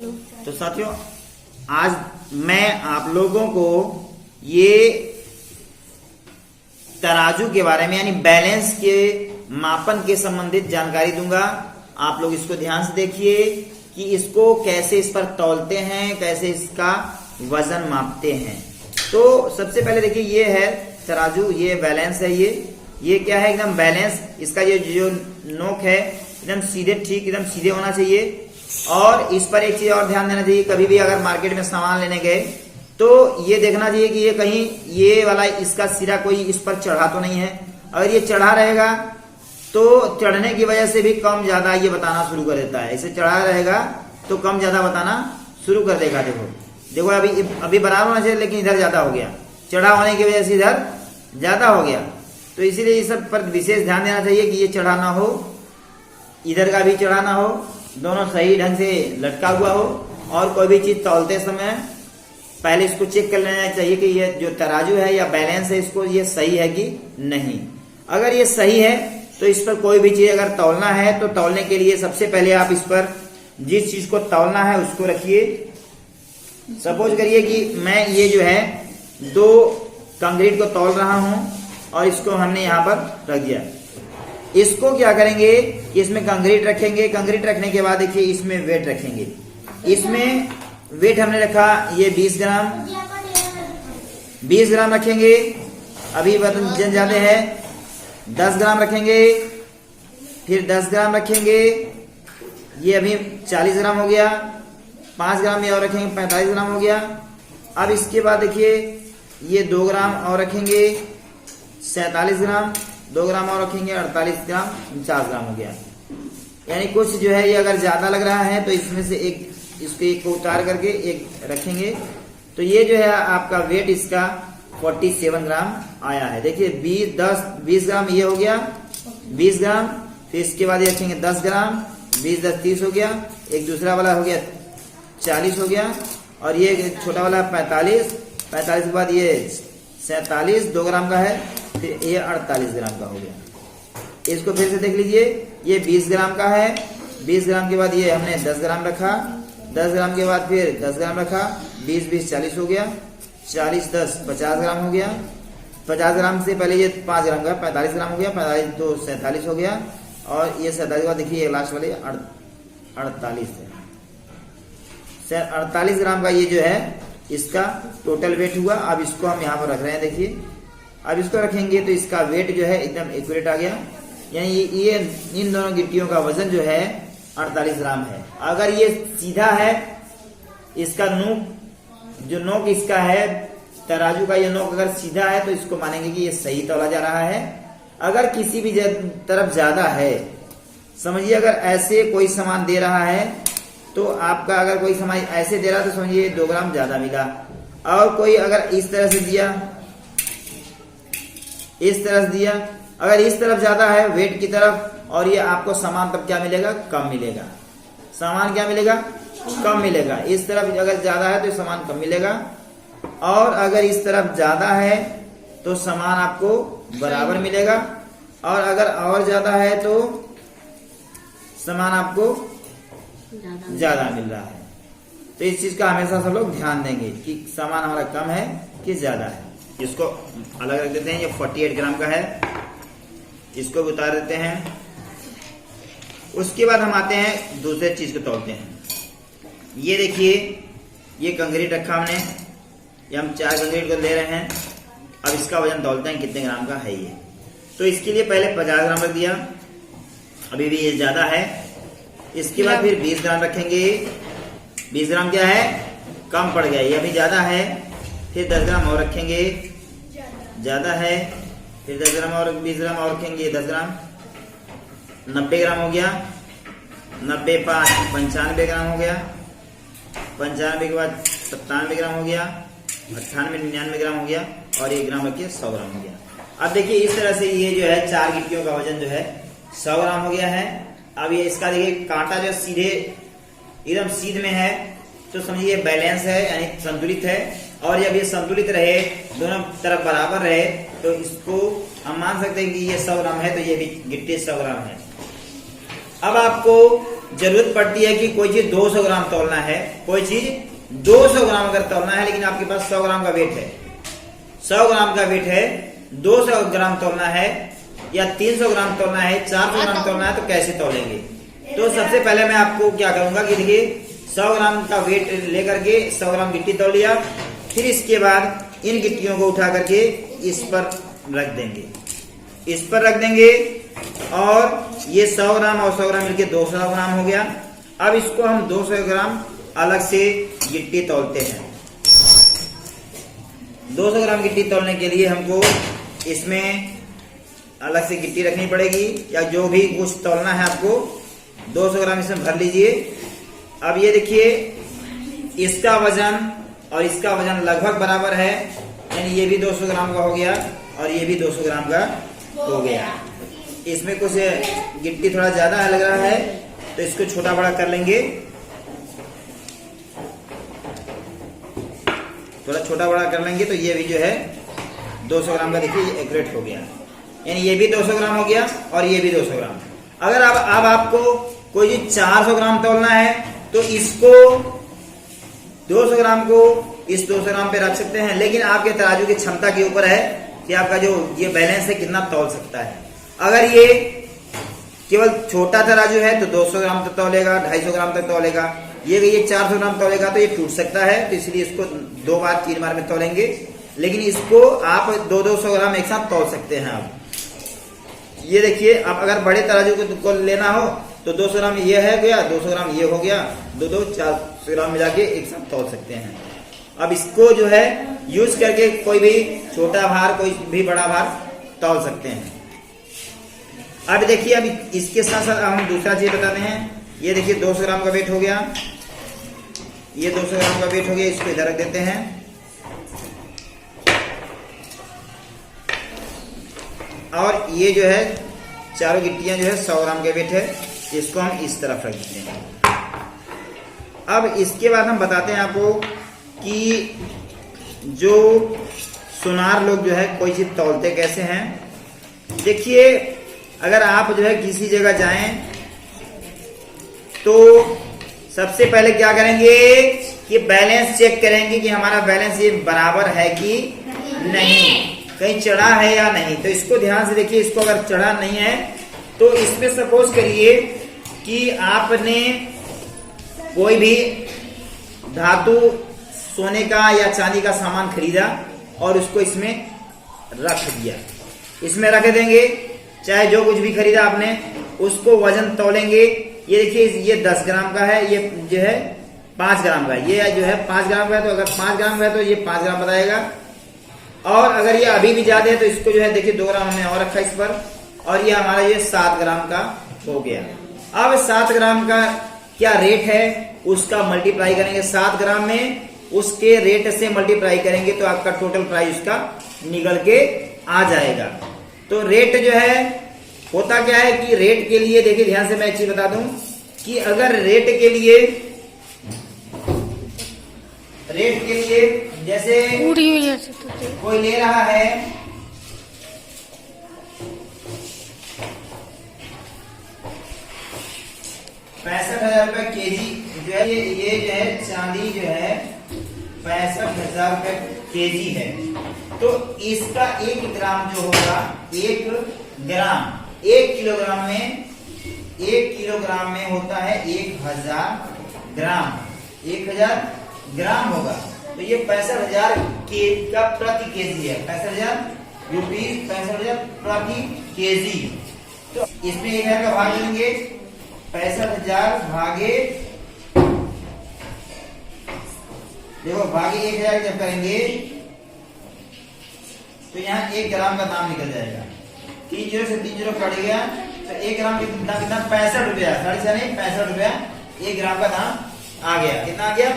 तो साथियों, आज मैं आप लोगों को ये तराजू के बारे में यानी बैलेंस के मापन के संबंधित जानकारी दूंगा। आप लोग इसको ध्यान से देखिए कि इसको कैसे इस पर तौलते हैं, कैसे इसका वजन मापते हैं। तो सबसे पहले देखिए, ये है तराजू, ये बैलेंस है। ये क्या है? एकदम बैलेंस। इसका ये जो नोक है एकदम सीधे, ठीक एकदम सीधे होना चाहिए। और इस पर एक चीज और ध्यान देना चाहिए, कभी भी अगर मार्केट में सामान लेने गए तो ये देखना चाहिए कि ये कहीं ये वाला इसका सिरा कोई इस पर चढ़ा तो नहीं है। अगर ये चढ़ा रहेगा तो चढ़ने की वजह से भी कम ज्यादा ये बताना शुरू कर देता है। इसे चढ़ा रहेगा तो कम ज्यादा बताना शुरू कर देगा। देखो अभी बराबर होना चाहिए, लेकिन इधर ज्यादा हो गया। चढ़ा होने की वजह से इधर ज्यादा हो गया। तो इसीलिए इस सब पर विशेष ध्यान देना चाहिए कि ये चढ़ा ना हो, इधर का भी चढ़ा ना हो, दोनों सही ढंग से लटका हुआ हो। और कोई भी चीज तौलते समय पहले इसको चेक कर लेना चाहिए कि ये जो तराजू है या बैलेंस है, इसको ये सही है कि नहीं। अगर ये सही है तो इस पर कोई भी चीज अगर तौलना है तो तौलने के लिए सबसे पहले आप इस पर जिस चीज को तौलना है उसको रखिए। सपोज करिए कि मैं ये जो है 2 कंक्रीट को तौल रहा हूं और इसको हमने यहाँ पर रख दिया। इसको क्या करेंगे, इसमें कंक्रीट रखेंगे। कंक्रीट रखने के बाद देखिए इसमें वेट रखेंगे। इसमें वेट हमने रखा ये 20 ग्राम रखेंगे। अभी वजन ज्यादा है, 10 ग्राम रखेंगे, फिर 10 ग्राम रखेंगे। ये अभी 40 ग्राम हो गया। 5 ग्राम ये और रखेंगे, 45 ग्राम हो गया। अब इसके बाद देखिए ये 2 ग्राम और रखेंगे, 47 ग्राम। 2 ग्राम और रखेंगे, 48 ग्राम, 50 ग्राम हो गया। यानी कुछ जो है ये अगर ज्यादा लग रहा है तो इसमें से इसको एक को उतार करके एक रखेंगे। तो ये जो है आपका वेट इसका 47 ग्राम आया है। देखिए 20 ग्राम ये हो गया, 20 ग्राम। फिर इसके बाद ये रखेंगे 10 ग्राम, 20 10 30 हो गया। एक दूसरा वाला हो गया 40 हो गया। और ये छोटा वाला 45 के बाद ये 47 2 ग्राम का है, फिर ये 48 ग्राम का हो गया। इसको फिर से देख लीजिए, ये 20 ग्राम का है। 20 ग्राम के बाद ये हमने 10 ग्राम रखा, 10 ग्राम के बाद फिर 10 ग्राम रखा, 20 20 40 हो गया, 40 10 50 ग्राम हो गया। 50 ग्राम से पहले ये 5 ग्राम का 45 ग्राम हो गया, 45 2 47 हो गया। और ये 47 के बाद देखिए लास्ट वाले 48 है। 48 ग्राम का ये जो है इसका टोटल वेट हुआ। अब इसको हम यहाँ पर रख रहे हैं। देखिए अब इसको रखेंगे तो इसका वेट जो है एकदम एक्यूरेट आ गया। यानी ये इन दोनों गिट्टियों का वजन जो है 48 ग्राम है। अगर ये सीधा है, इसका नोक इसका है तराजू का, ये नोक अगर सीधा है तो इसको मानेंगे कि ये सही तौला जा रहा है। अगर किसी भी तरफ ज्यादा है, समझिए अगर ऐसे कोई सामान दे रहा है तो आपका अगर कोई सामान ऐसे दे रहा है तो समझिए 2 ग्राम ज्यादा मिला। और कोई अगर इस तरह से दिया, इस तरह से दिया, अगर इस तरफ ज्यादा है वेट की तरफ, और ये आपको सामान तब क्या मिलेगा? कम मिलेगा। सामान क्या मिलेगा? कम मिलेगा। इस तरफ अगर ज्यादा है तो सामान कम मिलेगा, और अगर इस तरफ ज्यादा है तो सामान आपको बराबर मिलेगा, और अगर और ज्यादा है तो सामान आपको ज्यादा मिल रहा है। तो इस चीज का हमेशा सब लोग ध्यान देंगे कि सामान हमारा कम है कि ज्यादा है। इसको अलग रख देते हैं। ये 48 ग्राम का है, इसको भी उतार देते हैं। उसके बाद हम आते हैं दूसरे चीज को तौलते हैं। ये देखिए ये कंक्रीट रखा हमने, ये हम 4 कंक्रीट को ले रहे हैं। अब इसका वजन तौलते हैं कितने ग्राम का है ये। तो इसके लिए पहले 50 ग्राम रख दिया, अभी भी ये ज्यादा है। इसके बाद फिर 20 ग्राम रखेंगे। 20 ग्राम क्या है? कम पड़ गया, ये अभी ज्यादा है। फिर 10 ग्राम और रखेंगे, ज्यादा है। फिर 10 ग्राम और 20 ग्राम और रखेंगे, 10 ग्राम, 90 ग्राम हो गया। 90 5 95 ग्राम हो गया। 95 के बाद 97 ग्राम हो गया। 98 99 ग्राम हो गया। और 1 ग्राम रखिए 100 ग्राम हो गया। अब देखिए इस तरह से ये जो है 4 गिट्टियों का वजन जो है 100 ग्राम हो गया है। अब ये इसका देखिए कांटा जो सीधे एकदम सीध में है तो समझिए बैलेंस है, यानी संतुलित है। और जब ये संतुलित रहे, दोनों तरफ बराबर रहे, तो इसको हम मान सकते हैं कि ये 100 ग्राम है तो ये भी गिट्टी 100 ग्राम है। अब आपको जरूरत पड़ती है कि कोई चीज 200 ग्राम तोलना है, कोई चीज 200 ग्राम अगर तोलना है, लेकिन आपके पास 100 ग्राम का वेट है, 100 ग्राम का वेट है, 200 ग्राम तोलना है या 300 ग्राम तोलना है, 400 ग्राम तोलना है, तो कैसे तोलेंगे? तो सबसे पहले मैं आपको क्या करूंगा कि देखिए 100 ग्राम का वेट लेकर के 100 ग्राम गिट्टी तोल लिया, फिर इसके बाद इन गिट्टियों को उठा करके इस पर रख देंगे, इस पर रख देंगे और ये 100 ग्राम और 100 ग्राम मिलके 200 ग्राम हो गया। अब इसको हम 200 ग्राम अलग से गिट्टी तौलते हैं। 200 ग्राम गिट्टी तौलने के लिए हमको इसमें अलग से गिट्टी रखनी पड़ेगी, या जो भी कुछ तौलना है आपको 200 ग्राम इसमें भर लीजिए। अब ये देखिए इसका वजन और इसका वजन लगभग बराबर है, यानी ये भी 200 ग्राम का हो गया और ये भी 200 ग्राम का हो गया। इसमें कुछ गिट्टी थोड़ा ज्यादा लग रहा है तो इसको छोटा बड़ा कर लेंगे, थोड़ा छोटा बड़ा कर लेंगे तो ये भी जो है 200 ग्राम का देखिए ये एक्यूरेट हो गया, यानी ये भी 200 ग्राम हो गया और ये भी 200 ग्राम। अगर अब आपको कोई चीज 400 ग्राम तोलना है तो इसको 200 ग्राम को इस 200 ग्राम पे रख सकते हैं, लेकिन आपके तराजू की क्षमता के ऊपर है कि आपका जो ये बैलेंस है कितना तौल सकता है। अगर ये केवल छोटा तराजू है तो 200 ग्राम तक तौलेगा, 250 ग्राम तक तौलेगा, ये 400 ग्राम तौलेगा तो ये टूट सकता है, तो इसलिए इसको 2 बार 3 बार में तौलेंगे, लेकिन इसको आप 200 ग्राम एक साथ तौल सकते हैं। आप ये देखिए, अब अगर बड़े तराजू को लेना हो तो 200 ग्राम ये है गया, 200 ग्राम ये हो गया, 400 ग्राम मिला के एक साथ तौल सकते हैं। अब इसको जो है यूज करके कोई भी छोटा भार कोई भी बड़ा भार तौल सकते हैं। अब देखिए, अब इसके साथ साथ हम दूसरा चीज बताते हैं। ये देखिए 200 ग्राम का वेट हो गया, ये 200 ग्राम का वेट हो गया, इसको इधर रख देते हैं। और ये जो है चारों गिट्टियां जो है 100 ग्राम के वेट है, इसको हम इस तरफ रख देते हैं। अब इसके बाद हम बताते हैं आपको कि जो सुनार लोग जो है कोई चीज तौलते कैसे हैं। देखिए, अगर आप जो है किसी जगह जाएं तो सबसे पहले क्या करेंगे कि बैलेंस चेक करेंगे कि हमारा बैलेंस ये बराबर है कि नहीं, कहीं चढ़ा है या नहीं। तो इसको ध्यान से देखिए, इसको अगर चढ़ा नहीं है तो इसमें सपोज करिए कि आपने कोई भी धातु सोने का या चांदी का सामान खरीदा और उसको इसमें रख दिया, इसमें रख देंगे, चाहे जो कुछ भी खरीदा आपने उसको वजन तौलेंगे। ये देखिए, ये 10 ग्राम का है, ये जो है 5 ग्राम का है, ये जो है 5 ग्राम का है, तो अगर 5 ग्राम का है तो ये 5 ग्राम बताएगा। और अगर ये अभी भी ज्यादा है तो इसको जो है देखिए 2 ग्राम हमने और रखा इस पर, और ये हमारा ये 7 ग्राम का हो गया। अब 7 ग्राम का क्या रेट है उसका मल्टीप्लाई करेंगे 7 ग्राम में, उसके रेट से मल्टीप्लाई करेंगे तो आपका टोटल प्राइस उसका निकल के आ जाएगा। तो रेट जो है होता क्या है कि रेट के लिए देखिए ध्यान से मैं एक चीज बता दूं कि अगर रेट के लिए जैसे कोई ले रहा है 65,000 रुपए केजी जो है, ये जो है चांदी जो है 65,000 रुपए केजी है, तो इसका 1 ग्राम जो होगा 1 ग्राम 1 किलोग्राम में 1 किलोग्राम में होता है 1000 ग्राम, 1000 ग्राम होगा। तो ये 65,000 का प्रति केजी है, 65,000 रुपीज 65,000 प्रति केजी। तो इसमें 1000 का भाग लेंगे, 65,000 भागे देखो भागे 1000 जब करेंगे तो यहाँ 1 ग्राम का दाम निकल जाएगा। 3 जीरो से 3 जीरो कट गया तो 1 ग्राम कितना 65 रुपया, 65 रुपया 1 ग्राम का दाम आ गया। कितना आ गया?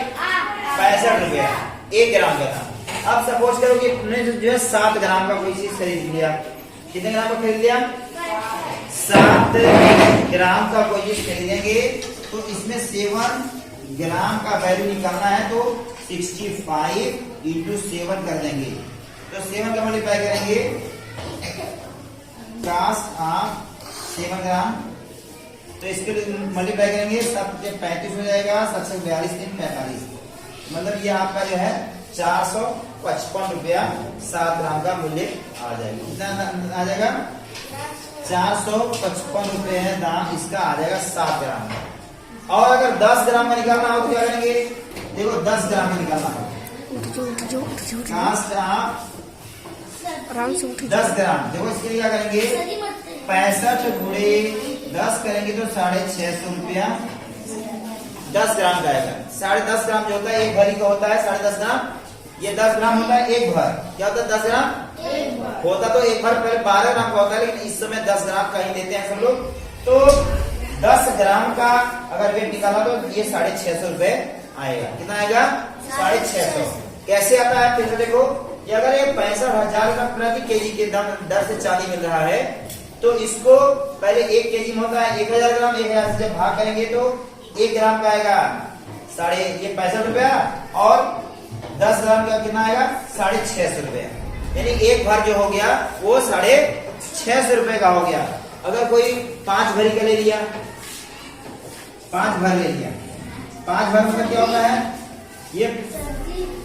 65 रुपया 1 ग्राम का दाम। अब सपोज करो कि तुमने जो है 7 ग्राम का कोई चीज खरीद लिया, कितने ग्राम का खरीद लिया? 7 ग्राम का कोई चीज खरीदेंगे तो इसमें 7 ग्राम का वैल्यू निकालना है, तो 65 इंटू 7 कर देंगे, तो 7 का मल्टीप्लाई करेंगे, कास्ट ऑफ 7 ग्राम, तो इसके लिए मल्टीप्लाई करेंगे, 7 से 35 हो जाएगा, 7 से 42 3 45, मतलब ये आपका जो है 455 रुपया 7 ग्राम का मूल्य आ जाएगा। कितना आ जाएगा? 455 रुपये है दाम इसका आ जाएगा 7 ग्राम का। और अगर 10 ग्राम का निकालना हो तो क्या करेंगे? देखो 10 ग्राम का निकालना हो, कास्ट आप 10 ग्राम, देखो इसके लिए क्या करेंगे? 65 गुणे 10 करेंगे तो 650 रुपया 10 ग्राम का आएगा। 10.5 ग्राम जो होता है एक भरी का होता है 10.5 ग्राम, ये 10 ग्राम होता है एक भर। क्या होता है? 10 ग्राम होता तो एक भर पहले 12 ग्राम का होता है, लेकिन इस समय 10 ग्राम का ही देते हैं सब लोग। तो 10 ग्राम का अगर वेट निकाला तो ये 650 रुपए आएगा। कितना आएगा? 650। कैसे आता है? फिर से देखो, ये अगर ये 65,000 का प्रति केजी के दर से चांदी मिल रहा है तो इसको पहले 1 केजी में होता है 1000 ग्राम, 1000 से जब भाग करेंगे तो 1 ग्राम का आएगा 65 रुपया, और 10 ग्राम का कितना आएगा? 650 रुपया। यानी एक भर जो हो गया वो 650 रुपए का हो गया। अगर कोई 5 भरी का ले लिया, 5 भर ले लिया, 5 भर मतलब क्या होता है? ये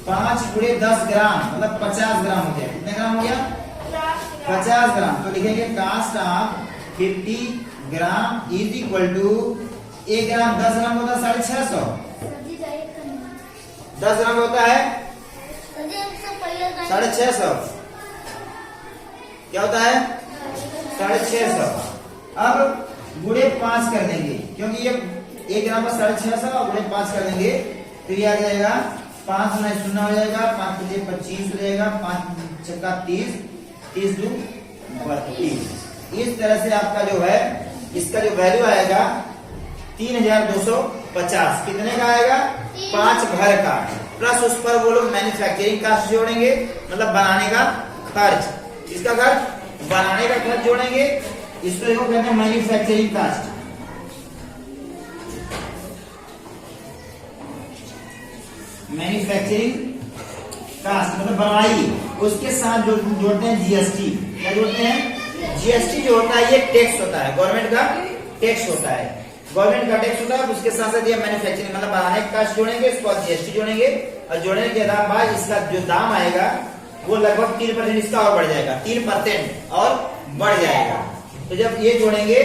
5 गुणे 10 ग्राम मतलब 50 ग्राम हो गया। कितने ग्राम हो गया? 50 ग्राम। तो लिखेंगे cost of 50 gram is equal to 1 gram 10 gram होता है 650, 10 ग्राम होता है 650, क्या होता है? 650। अब गुणे 5 कर देंगे, क्योंकि ये 1 ग्राम का 650 और गुणे 5 कर देंगे तो ये आ जाएगा 5 गुना 0 हो जाएगा, 5 के लिए 25 हो जाएगा, 5 छक्का 30, 30 दू 32। इस तरह से आपका जो है इसका जो वैल्यू आएगा 3250। कितने का आएगा? 5 भर का, प्लस उस पर वो लोग मैन्युफैक्चरिंग कास्ट जोड़ेंगे, मतलब बनाने का खर्च। इसका खर्च बनाने का खर्च जोड़ेंगे, इसको देखो कहते हैं मैन्युफैक्चरिंग कास्ट। मैन्युफैक्चरिंग कास्ट मतलब बनाई, उसके साथ जो जोड़ते हैं जीएसटी। क्या जोड़ते हैं? जीएसटी जो होता है ये टैक्स होता है, गवर्नमेंट का टैक्स होता है, गवर्नमेंट का टैक्स होता है। उसके साथ साथ ये मैन्युफैक्चरिंग मतलब बनाने का कास्ट जोड़ेंगे, इसको जीएसटी जोड़ेंगे, और जोड़ने के बाद इसका जो दाम आएगा वो लगभग 3% इसका और बढ़ जाएगा, 3% और बढ़ जाएगा। तो जब ये जोड़ेंगे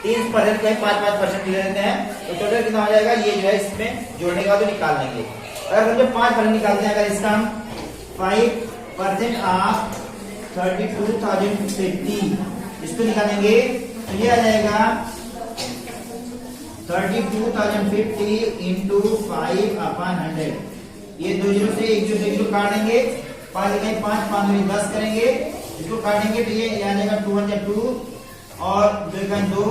3% कहीं 5% ले लेते हैं तो टोटल कितना हो जाएगा? ये जो है इसमें जोड़ने के बाद निकाल लेंगे। अगर हम जब 5% निकालते हैं, अगर इसका हम 5% ऑफ 32,050 इसको निकालेंगे तो ये आ जाएगा 32,050 इंटू 5/100। ये 2 जीरो से 1 जीरो काट देंगे, 5 कहीं 5 5 में 10 करेंगे, इसको काटेंगे तो ये आ जाएगा 2 और 2 कहीं 2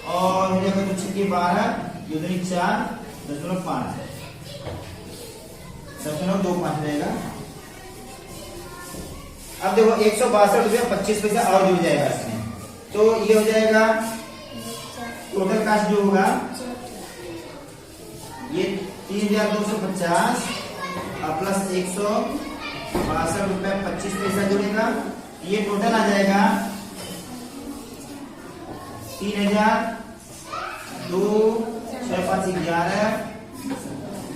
और हो जाएगा 2 छक्के 12, 2 दूनी 4, 0.5 0.25 रहेगा। अब देखो 162 रुपया 25 पैसा और जुड़ जाएगा इसमें, तो ये हो जाएगा टोटल कास्ट जो होगा ये 3250 प्लस 162 रुपया 25 पैसा जुड़ेगा, ये टोटल आ जाएगा 3000, 2 6 5 11,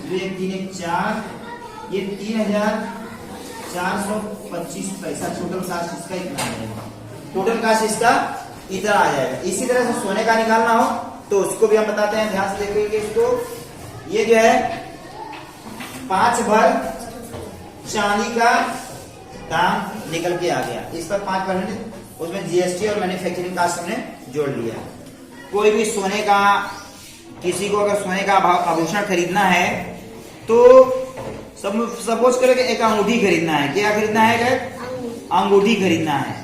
2 1 3 1 4, ये 3425 पैसा टोटल कास्ट इसका इतना आ जाएगा। टोटल कास्ट इसका इतना आ जाएगा। इसी तरह से सोने का निकालना हो तो उसको भी हम बताते हैं, ध्यान से देखिए इसको। ये जो है 5 भर चांदी का दाम निकल के आ गया, इस पर 5% उसमें जीएसटी और मैन्युफैक्चरिंग कास्ट हमने जोड़ लिया। कोई भी सोने का, किसी को अगर सोने का आभूषण खरीदना है तो सपोज करें कि एक अंगूठी खरीदना है। क्या खरीदना है? अंगूठी खरीदना है।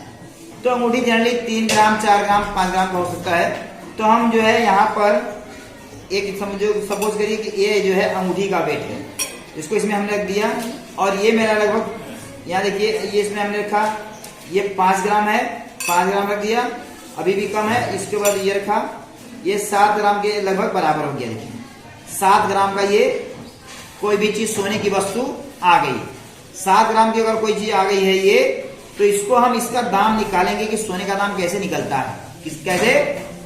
तो अंगूठी जनरली 3 ग्राम 4 ग्राम 5 ग्राम का हो सकता है। तो हम जो है यहाँ पर एक समझो, सपोज करिए कि ये जो है अंगूठी का वेट है, इसको इसमें हमने रख दिया, और ये मेरा लगभग यहाँ देखिए ये इसमें हमने रखा, ये 5 ग्राम है, 5 ग्राम रख दिया, अभी भी कम है। इसके बाद ये रखा, ये 7 ग्राम के लगभग बराबर हो गया। देखिए 7 ग्राम का ये कोई भी चीज सोने की वस्तु आ गई, 7 ग्राम की अगर कोई चीज आ गई है ये, तो इसको हम इसका दाम निकालेंगे कि सोने का दाम कैसे निकलता है, कैसे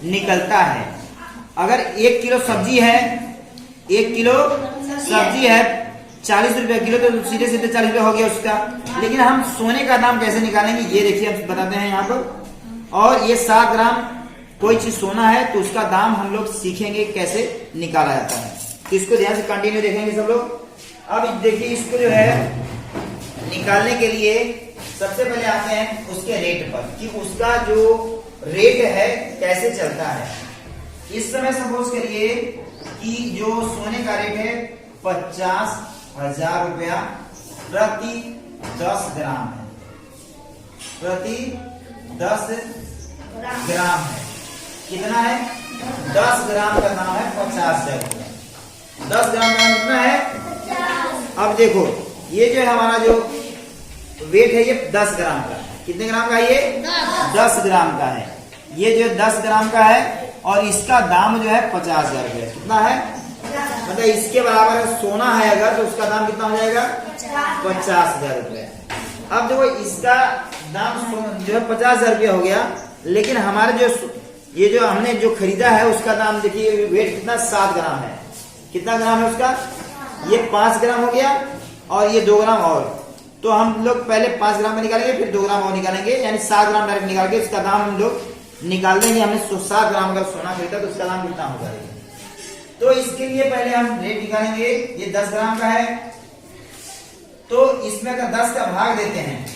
निकलता है। अगर 1 किलो सब्जी है, 1 किलो सब्जी है 40 रुपया किलो, तो सीधे सीधे 40 रुपया हो गया उसका। लेकिन हम सोने का दाम कैसे निकालेंगे, ये देखिए हम बताते हैं यहाँ पर। और ये 7 ग्राम कोई चीज सोना है तो उसका दाम हम लोग सीखेंगे कैसे निकाला जाता है। तो इसको ध्यान से कंटिन्यू देखेंगे सब लोग। अब देखिए इसको जो है निकालने के लिए सबसे पहले आते हैं उसके रेट पर, कि उसका जो रेट है कैसे चलता है। इस समय सपोज करिए कि जो सोने का रेट है 50,000 रुपया प्रति 10 ग्राम है, प्रति 10 ग्राम है। कितना है? 10 ग्राम का दाम है 50,000 रुपया। 10 ग्राम का दाम कितना है? अब देखो ये जो है हमारा जो वेट है ये 10 ग्राम का। कितने ग्राम का है ये? 10 ग्राम का है। ये जो 10 ग्राम का है और इसका दाम जो है 50,000 रुपया। कितना है? मतलब इसके बराबर सोना है अगर, तो उसका दाम कितना हो जाएगा? 50,000 रुपया। अब देखो इसका दाम जो है 50,000 रुपया हो गया, लेकिन हमारे जो ये जो हमने जो खरीदा है उसका दाम देखिए वेट कितना? 7 ग्राम है। कितना ग्राम है उसका? ये 5 ग्राम हो गया और ये 2 ग्राम और। तो हम लोग पहले 5 ग्राम में निकालेंगे, फिर 2 ग्राम और निकालेंगे, यानी 7 ग्राम डायरेक्ट निकाल के इसका दाम हम लोग निकाल देंगे। हमने 7 ग्राम अगर सोना खरीदा तो उसका दाम कितना होगा। तो इसके लिए पहले हम रेट निकालेंगे। ये 10 ग्राम का है, तो इसमें अगर 10 का भाग देते हैं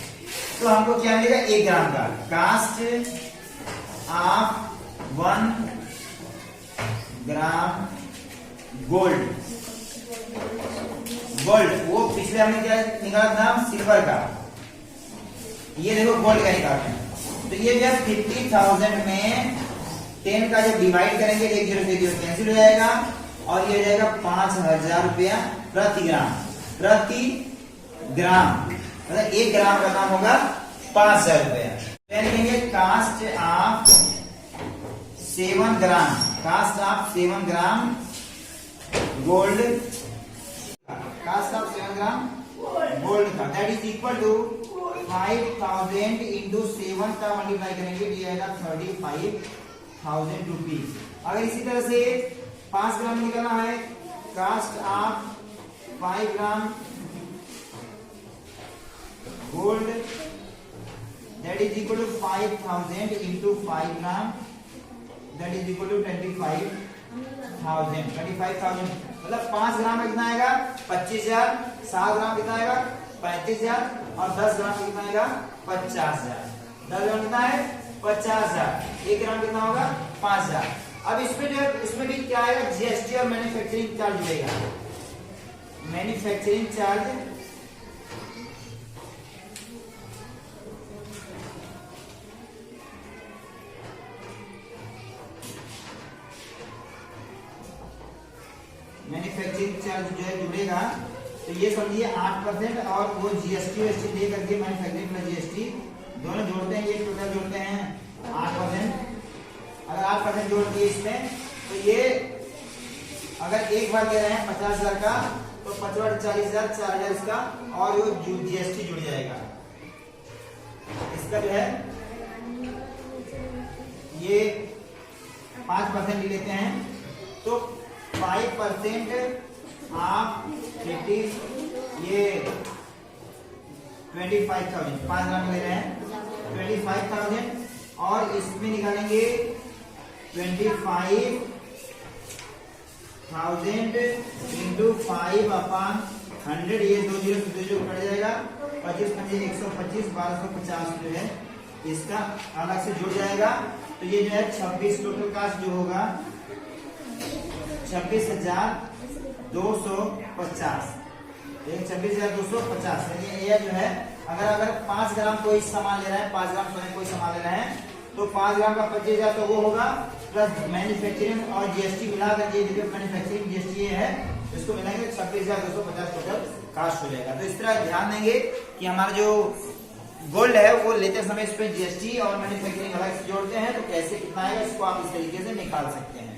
तो हमको क्या मिलेगा? 1 ग्राम का। कास्ट ऑफ 1 ग्राम गोल्ड, वो पिछले हमने क्या निकाला था? सिल्वर का। ये देखो गोल्ड का निकालते हैं। तो ये जो है 50,000 में 10 का जब डिवाइड करेंगे 1 0 से 0 कैंसिल हो जाएगा और ये हो जाएगा 5,000 रुपया प्रति ग्राम। प्रति ग्राम मतलब 1 ग्राम का दाम होगा 5,000 रुपया। लिखेंगे cost of 7 gram, cost of 7 gram gold, cost of 7 gram gold का, that is equal to 5,000 into 7 का मल्टीप्लाई करेंगे, ये आएगा 35,000 रुपीज। अगर इसी तरह से 5 ग्राम निकालना है, cost of 5 gram gold that is equal to 5,000 into 5 gram that is equal to 25,000 मतलब 5 ग्राम में कितना आएगा? 25,000। 7 ग्राम कितना आएगा? 35,000। और 10 ग्राम कितना आएगा? 50,000। 10 ग्राम कितना है? 50,000। 1 ग्राम कितना होगा? 5,000। अब इसमें जो है इसमें भी क्या आएगा? जीएसटी और मैन्युफैक्चरिंग चार्ज मिलेगा। मैन्युफैक्चरिंग चार्ज मैन्युफैक्चरिंग चार्ज जो है जुड़ेगा, तो ये समझिए 8% और वो जीएसटी दे करके मैन्युफैक्चरिंग प्लस जीएसटी दोनों जोड़ते हैं, ये टोटल जोड़ते हैं 8%। अगर 8% जोड़ दिए इसमें तो ये अगर एक बार दे रहे हैं 50,000 का तो 5 40,000 4,000 इसका और वो जीएसटी जुड़ जाएगा। इसका जो है ये 5% लेते हैं तो 5% ऑफ इट इज ये 25,000। 5 ग्राम ले रहे हैं 25,000 और इसमें निकालेंगे 25,000 इंटू 5/100। ये 2 0 से 2 0 कट जाएगा। 25 25 125 1250 जो है इसका अलग से जुड़ जाएगा। तो ये जो है 26 टोटल कास्ट जो होगा 26,250। 26,250 ये जो है अगर 5 ग्राम कोई सामान ले रहा है, 5 ग्राम सोने कोई सामान ले रहे हैं तो 5 ग्राम का 25,000 तो वो होगा प्लस मैन्युफैक्चरिंग और जीएसटी मिलाकर ये मैन्युफैक्चरिंग जीएसटी है इसको मिलाएंगे 26,250 टोटल कास्ट हो जाएगा। तो इस तरह ध्यान देंगे कि हमारा जो गोल्ड है वो लेते समय इस पे जीएसटी और मैन्युफैक्चरिंग अलग से जोड़ते हैं तो कैसे कितना आएगा इसको आप इस तरीके से निकाल सकते हैं।